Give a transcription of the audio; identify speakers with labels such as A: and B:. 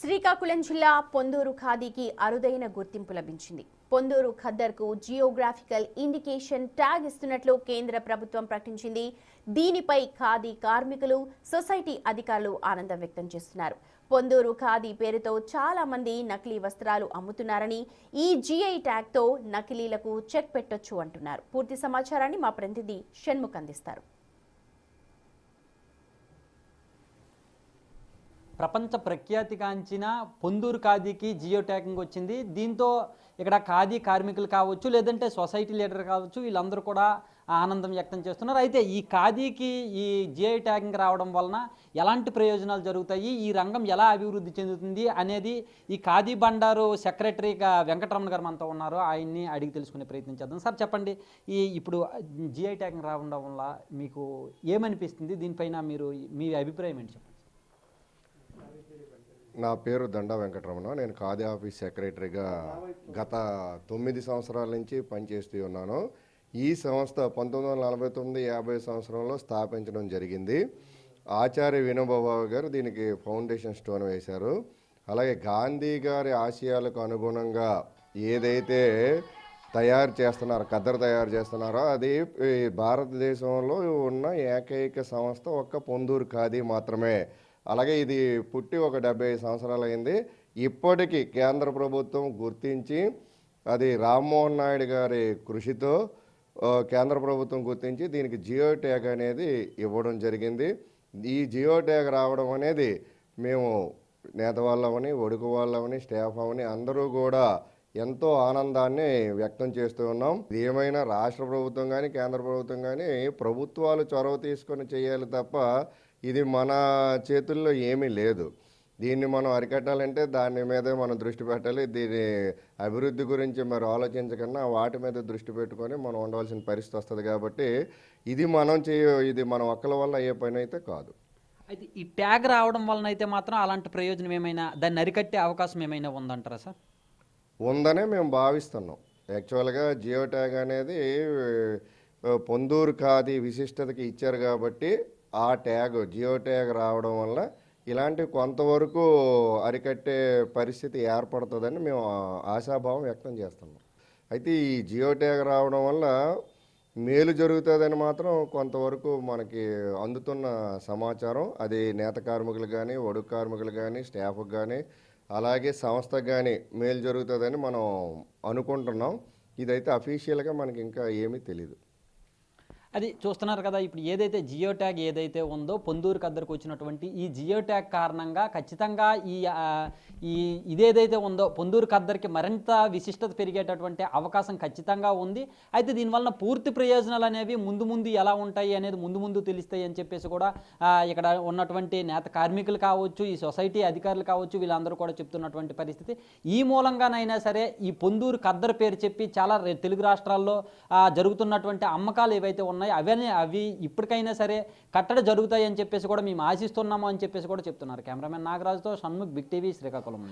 A: శ్రీకాకుళం జిల్లా పొందూరు ఖాదీకి అరుదైన గుర్తింపు లభించింది. పొందూరు ఖద్దర్కు జియోగ్రాఫికల్ ఇండికేషన్ ట్యాగ్ ఇస్తున్నట్లు కేంద్ర ప్రభుత్వం ప్రకటించింది. దీనిపై ఖాదీ కార్మికులు, సొసైటీ అధికారులు ఆనందం వ్యక్తం చేస్తున్నారు. పొందూరు ఖాదీ పేరుతో చాలా మంది నకిలీ వస్త్రాలు అమ్ముతున్నారని, ఈ జిఐ ట్యాగ్తో నకిలీలకు చెక్ పెట్టొచ్చు అంటున్నారు. పూర్తి సమాచారాన్ని మా ప్రతినిధి షణ్ముఖ్ అందిస్తారు.
B: ప్రపంచ ప్రఖ్యాతిగాంచిన పొందూరు ఖాదీకి జియో ట్యాగింగ్ వచ్చింది. దీంతో ఇక్కడ ఖాదీ కార్మికులు కావచ్చు, లేదంటే సొసైటీ లీడర్ కావచ్చు, వీళ్ళందరూ కూడా ఆనందం వ్యక్తం చేస్తున్నారు. అయితే ఈ ఖాదీకి ఈ జియో ట్యాగింగ్ రావడం వలన ఎలాంటి ప్రయోజనాలు జరుగుతాయి, ఈ రంగం ఎలా అభివృద్ధి చెందుతుంది అనేది ఈ ఖాదీ బండారు సెక్రటరీగా వెంకటరమణ గారు మనతో ఉన్నారు. ఆయన్ని అడిగి తెలుసుకునే ప్రయత్నం చేద్దాం. సార్ చెప్పండి, ఇప్పుడు జియో ట్యాగింగ్ రావడం వల్ల మీకు ఏమనిపిస్తుంది, దీనిపైన మీ అభిప్రాయం ఏంటి చెప్పండి.
C: నా పేరు దండా వెంకటరమణ. నేను ఖాదీ ఆఫీస్ సెక్రటరీగా గత 9 సంవత్సరాల నుంచి పనిచేస్తూ ఉన్నాను. ఈ సంస్థ 1949-50 సంవత్సరంలో స్థాపించడం జరిగింది. ఆచార్య వినోబాబాబు గారు దీనికి ఫౌండేషన్ స్టోన్ వేశారు. అలాగే గాంధీ గారి ఆశయాలకు అనుగుణంగా ఏదైతే ఖద్దరు తయారు చేస్తున్నారో అది భారతదేశంలో ఉన్న ఏకైక సంస్థ ఒక్క పొందూరు ఖాదీ మాత్రమే. అలాగే ఇది పుట్టి ఒక 75 సంవత్సరాలు అయింది. ఇప్పటికీ కేంద్ర ప్రభుత్వం గుర్తించి, అది రామ్మోహన్ నాయుడు గారి కృషితో కేంద్ర ప్రభుత్వం గుర్తించి దీనికి జియో ట్యాగ్ అనేది ఇవ్వడం జరిగింది. ఈ జియో ట్యాగ్ రావడం అనేది మేము నేత వాళ్ళమని, ఒడుకు వాళ్ళమని, స్టాఫ్ అవని అందరూ కూడా ఎంతో ఆనందాన్ని వ్యక్తం చేస్తూ ఉన్నాం. ఏమైనా రాష్ట్ర ప్రభుత్వం కానీ కేంద్ర ప్రభుత్వం కానీ ప్రభుత్వాలు చొరవ తీసుకొని చేయాలి తప్ప ఇది మన చేతుల్లో ఏమీ లేదు. దీన్ని మనం అరికట్టాలంటే దాని మీదే మనం దృష్టి పెట్టాలి. దీని అభివృద్ధి గురించి మరి ఆలోచించకుండా వాటి మీద దృష్టి పెట్టుకొని మనం ఉండవలసిన పరిస్థితి వస్తుంది. కాబట్టి ఇది మన ఒక్కల వల్ల అయ్యే పని అయితే కాదు.
B: అయితే ఈ ట్యాగ్ రావడం వలన అయితే మాత్రం అలాంటి ప్రయోజనం ఏమైనా, దాన్ని అరికట్టే అవకాశం ఏమైనా ఉందంటారా సార్?
C: ఉందనే మేము భావిస్తున్నాం. యాక్చువల్గా జియో ట్యాగ్ అనేది పొందూరు ఖాదీ విశిష్టతకి ఇచ్చారు కాబట్టి ఆ ట్యాగ్ జియో ట్యాగ్ రావడం వల్ల ఇలాంటి కొంతవరకు అరికట్టే పరిస్థితి ఏర్పడుతుందని మేము ఆశాభావం వ్యక్తం చేస్తున్నాం. అయితే ఈ జియో ట్యాగ్ రావడం వల్ల మేలు జరుగుతుందని మాత్రం కొంతవరకు మనకి అందుతున్న సమాచారం. అది నేత కార్మికులు కానీ, ఒడుగు కార్మికులు కానీ, స్టాఫ్కి కానీ, అలాగే సంస్థకు కానీ మేలు జరుగుతుందని మనం అనుకుంటున్నాం. ఇదైతే అఫీషియల్గా మనకి ఇంకా ఏమీ తెలీదు.
B: అది చూస్తున్నారు కదా, ఇప్పుడు ఏదైతే జియో ట్యాగ్ ఏదైతే ఉందో పొందూరు ఖద్దరుకు వచ్చినటువంటి ఈ జియో ట్యాగ్ కారణంగా ఖచ్చితంగా ఇదేదైతే ఉందో పొందూరు ఖద్దరుకి మరింత విశిష్టత పెరిగేటటువంటి అవకాశం ఖచ్చితంగా ఉంది. అయితే దీనివల్ల పూర్తి ప్రయోజనాలు అనేవి ముందు ఎలా ఉంటాయి అనేది ముందు తెలుస్తాయి అని చెప్పేసి కూడా ఇక్కడ ఉన్నటువంటి నేత కార్మికులు కావచ్చు, ఈ సొసైటీ అధికారులు కావచ్చు, వీళ్ళందరూ కూడా చెప్తున్నటువంటి పరిస్థితి. ఈ మూలంగానైనా సరే ఈ పొందూరు ఖద్దరు పేరు చెప్పి చాలా తెలుగు రాష్ట్రాల్లో జరుగుతున్నటువంటి అమ్మకాలు ఏవైతే ఉన్నాయో అవి ఇప్పటికైనా సరే కట్టడి జరుగుతాయి అని చెప్పేసి కూడా మేము ఆశిస్తున్నాము అని చెప్పేసి కూడా చెప్తున్నారు. కెమెరామెన్ నాగరాజుతో షణ్ముఖ్, బిగ్ టీవీ, శ్రీకాకుళం.